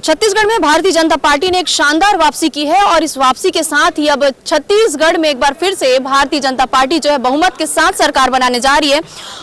छत्तीसगढ़ में भारतीय जनता पार्टी ने एक शानदार वापसी की है और इस वापसी के साथ ही अब छत्तीसगढ़ में एक बार फिर से भारतीय जनता पार्टी जो है बहुमत के साथ सरकार बनाने जा रही है।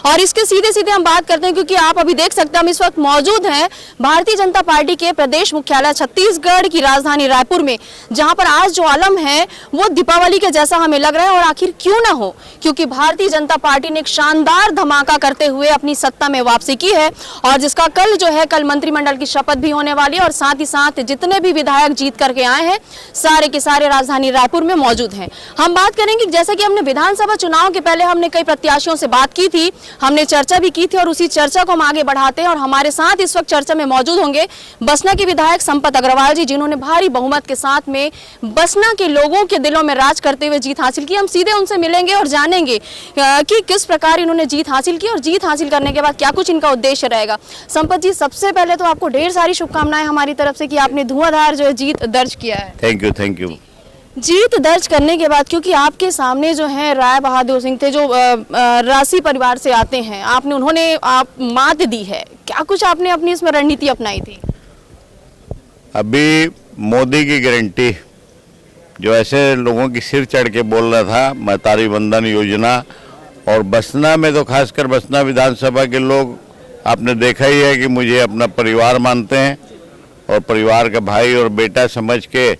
और इसके सीधे सीधे हम बात करते हैं, क्योंकि आप अभी देख सकते हैं हम इस वक्त मौजूद हैं भारतीय जनता पार्टी के प्रदेश मुख्यालय छत्तीसगढ़ की राजधानी रायपुर में, जहां पर आज जो आलम है वो दीपावली के जैसा हमें लग रहा है। और आखिर क्यों ना हो, क्योंकि भारतीय जनता पार्टी ने एक शानदार धमाका करते हुए अपनी सत्ता में वापसी की है और जिसका कल मंत्रिमंडल की शपथ भी होने वाली है। और साथ ही साथ जितने भी विधायक जीत करके आए हैं सारे के सारे राजधानी रायपुर में मौजूद हैं। हम बात करेंगे जैसे कि हमने विधानसभा चुनाव के पहले हमने कई प्रत्याशियों से बात की थी, हमने चर्चा भी की थी और उसी चर्चा को हम आगे बढ़ाते हैं। और हमारे साथ इस वक्त चर्चा में मौजूद होंगे बसना के विधायक संपत अग्रवाल जी, जिन्होंने भारी बहुमत के साथ में बसना के लोगों के दिलों में राज करते हुए जीत हासिल की। हम सीधे उनसे मिलेंगे और जानेंगे कि किस प्रकार इन्होंने जीत हासिल की और जीत हासिल करने के बाद क्या कुछ इनका उद्देश्य रहेगा। संपत जी, सबसे पहले तो आपको ढेर सारी शुभकामनाएं हमारी तरफ से कि आपने धुआंधार जो है जीत दर्ज किया है। Thank you. जीत दर्ज करने के बाद, क्योंकि आपके सामने जो है राय बहादुर सिंह थे जो राशि परिवार से आते हैं, उन्होंने मात दी है, क्या कुछ आपने अपनी इसमें रणनीति अपनाई थी? अभी मोदी की गारंटी जो ऐसे लोगों की सिर चढ़ के बोल रहा था, महतारी वंदन योजना, और बसना में तो खासकर बसना विधानसभा के लोग आपने देखा ही है कि मुझे अपना परिवार मानते हैं और परिवार का भाई और बेटा समझ के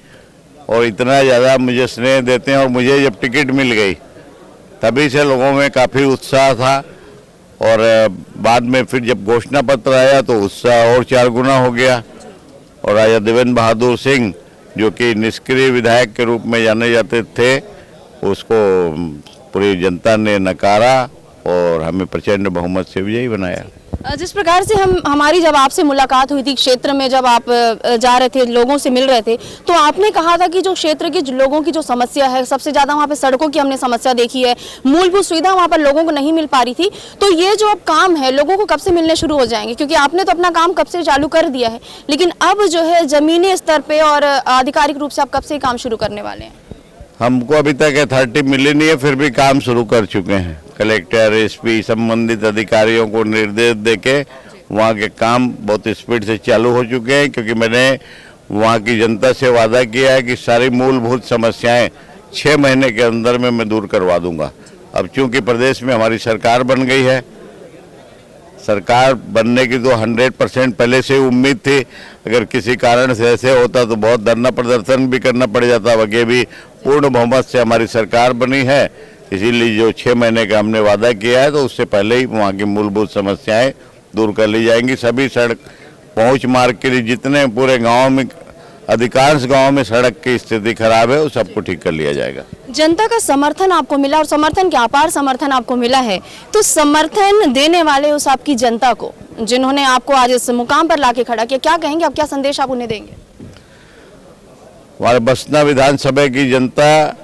और इतना ज़्यादा मुझे स्नेह देते हैं। और मुझे जब टिकट मिल गई तभी से लोगों में काफ़ी उत्साह था और बाद में फिर जब घोषणा पत्र आया तो उत्साह और 4 गुना हो गया। और राजा देवेंद्र बहादुर सिंह जो कि निष्क्रिय विधायक के रूप में जाने जाते थे, उसको पूरी जनता ने नकारा और हमें प्रचंड बहुमत से विजयी बनाया। जिस प्रकार से हमारी जब आपसे मुलाकात हुई थी क्षेत्र में, जब आप जा रहे थे लोगों से मिल रहे थे, तो आपने कहा था कि जो क्षेत्र के लोगों की जो समस्या है, सबसे ज़्यादा वहाँ पे सड़कों की हमने समस्या देखी है, मूलभूत सुविधा वहाँ पर लोगों को नहीं मिल पा रही थी। तो ये जो अब काम है लोगों को कब से मिलने शुरू हो जाएंगे? क्योंकि आपने तो अपना काम कब से चालू कर दिया है, लेकिन अब जो है ज़मीनी स्तर पर और आधिकारिक रूप से आप कब से काम शुरू करने वाले हैं? हमको अभी तक अथॉरिटी मिली नहीं है, फिर भी काम शुरू कर चुके हैं। कलेक्टर, एसपी, संबंधित अधिकारियों को निर्देश देके वहाँ के काम बहुत स्पीड से चालू हो चुके हैं, क्योंकि मैंने वहाँ की जनता से वादा किया है कि सारी मूलभूत समस्याएं 6 महीने के अंदर में मैं दूर करवा दूंगा। अब चूंकि प्रदेश में हमारी सरकार बन गई है, सरकार बनने की तो 100% पहले से उम्मीद थी। अगर किसी कारण से ऐसे होता तो बहुत धरना प्रदर्शन भी करना पड़ जाता। वगैरह भी पूर्ण बहुमत से हमारी सरकार बनी है, इसीलिए जो 6 महीने का हमने वादा किया है तो उससे पहले ही वहाँ की मूलभूत समस्याएं दूर कर ली जाएंगी। सभी सड़क पहुँच मार्ग के लिए जितने पूरे गाँव में, अधिकांश गाँव में सड़क की स्थिति खराब है, वो सबको ठीक कर लिया जाएगा। जनता का समर्थन आपको मिला और समर्थन क्या अपार समर्थन आपको मिला है, तो समर्थन देने वाले उस आपकी जनता को जिन्होंने आपको आज इस मुकाम पर लाके खड़ा किया, क्या कहेंगे आप, क्या संदेश आप उन्हें देंगे? हमारे बसना विधानसभा की जनता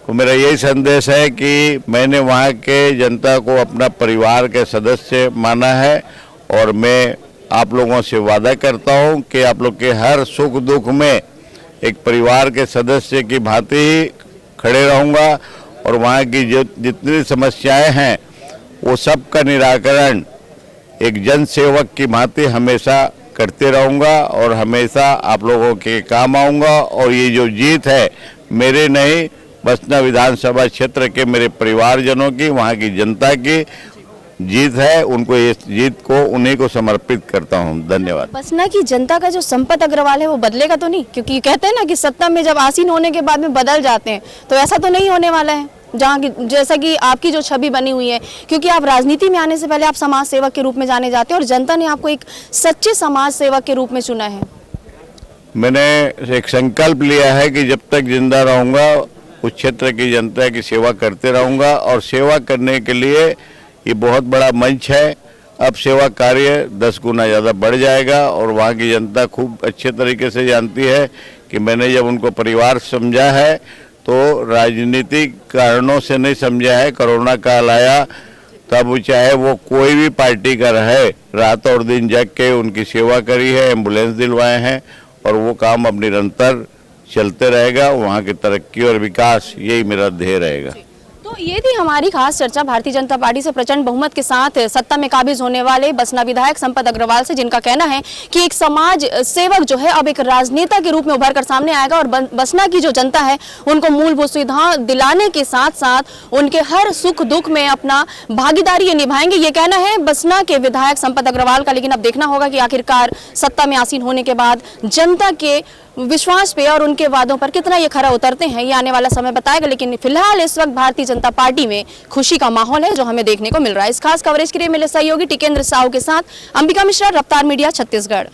को मेरा यही संदेश है कि मैंने वहाँ के जनता को अपना परिवार के सदस्य माना है और मैं आप लोगों से वादा करता हूँ कि आप लोग के हर सुख दुख में एक परिवार के सदस्य की भांति ही खड़े रहूँगा और वहाँ की जो जितनी समस्याएं हैं वो सब का निराकरण एक जन सेवक की भांति हमेशा करते रहूँगा और हमेशा आप लोगों के काम आऊँगा। और ये जो जीत है मेरे नहीं, बसना विधानसभा क्षेत्र के मेरे परिवारजनों की, वहाँ की जनता की जीत है, उनको ये जीत को उन्हीं को समर्पित करता हूँ। धन्यवाद। बसना की जनता का जो संपत अग्रवाल है वो बदलेगा तो नहीं? क्योंकि कहते हैं ना कि सत्ता में जब आसीन होने के बाद में बदल जाते हैं, तो ऐसा तो नहीं होने वाला है जहाँ की जैसा कि आपकी जो छवि बनी हुई है, क्योंकि आप राजनीति में आने से पहले आप समाज सेवक के रूप में जाने जाते हैं और जनता ने आपको एक सच्चे समाज सेवक के रूप में चुना है। मैंने एक संकल्प लिया है कि जब तक जिंदा रहूँगा उस क्षेत्र की जनता की सेवा करते रहूँगा और सेवा करने के लिए ये बहुत बड़ा मंच है। अब सेवा कार्य 10 गुना ज़्यादा बढ़ जाएगा और वहाँ की जनता खूब अच्छे तरीके से जानती है कि मैंने जब उनको परिवार समझा है तो राजनीतिक कारणों से नहीं समझा है। कोरोना काल आया तब चाहे वो कोई भी पार्टी का रहे, रात और दिन जग के उनकी सेवा करी है, एम्बुलेंस दिलवाए हैं और वो काम अब निरंतर चलते रहेगा। वहाँ की तरक्की और विकास यही मेरा ध्येय रहेगा। तो ये थी हमारी खास चर्चा भारतीय जनता पार्टी से प्रचंड बहुमत के साथ सत्ता में काबिज होने वाले बसना विधायक संपत अग्रवाल से, जिनका कहना है कि एक समाज सेवक जो है अब एक राजनेता के रूप में उभर कर सामने आएगा और बसना की जो जनता है उनको मूलभूत सुविधाएं दिलाने के साथ साथ उनके हर सुख दुख में अपना भागीदारी ये निभाएंगे। ये कहना है बसना के विधायक संपत अग्रवाल का। लेकिन अब देखना होगा कि आखिरकार सत्ता में आसीन होने के बाद जनता के विश्वास पे और उनके वादों पर कितना ये खरा उतरते हैं, ये आने वाला समय बताएगा। लेकिन फिलहाल इस वक्त भारतीय जनता पार्टी में खुशी का माहौल है जो हमें देखने को मिल रहा है। इस खास कवरेज के लिए मेरे सहयोगी टिकेंद्र साहू के साथ अंबिका मिश्रा, रफ्तार मीडिया, छत्तीसगढ़।